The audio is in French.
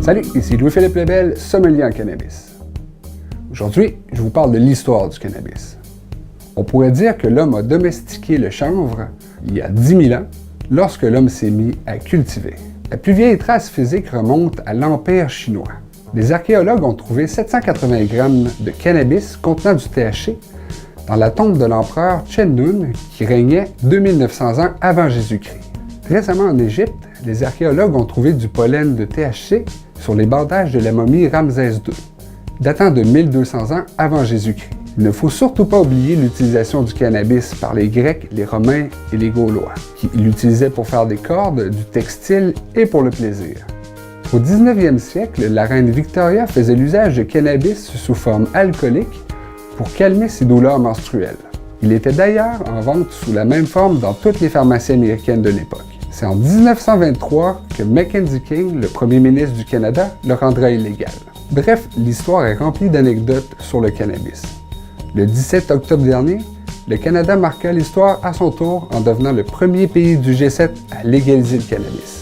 Salut, ici Louis-Philippe Lebel, sommelier en cannabis. Aujourd'hui, je vous parle de l'histoire du cannabis. On pourrait dire que l'homme a domestiqué le chanvre il y a 10 000 ans, lorsque l'homme s'est mis à cultiver. La plus vieille trace physique remonte à l'Empire chinois. Les archéologues ont trouvé 780 grammes de cannabis contenant du THC dans la tombe de l'empereur Chen Nun qui régnait 2900 ans avant Jésus-Christ. Récemment en Égypte, les archéologues ont trouvé du pollen de THC sur les bandages de la momie Ramsès II, datant de 1200 ans avant Jésus-Christ. Il ne faut surtout pas oublier l'utilisation du cannabis par les Grecs, les Romains et les Gaulois, qui l'utilisaient pour faire des cordes, du textile et pour le plaisir. Au 19e siècle, la reine Victoria faisait l'usage de cannabis sous forme alcoolique pour calmer ses douleurs menstruelles. Il était d'ailleurs en vente sous la même forme dans toutes les pharmacies américaines de l'époque. C'est en 1923 que Mackenzie King, le premier ministre du Canada, le rendra illégal. Bref, l'histoire est remplie d'anecdotes sur le cannabis. Le 17 octobre dernier, le Canada marqua l'histoire à son tour en devenant le premier pays du G7 à légaliser le cannabis.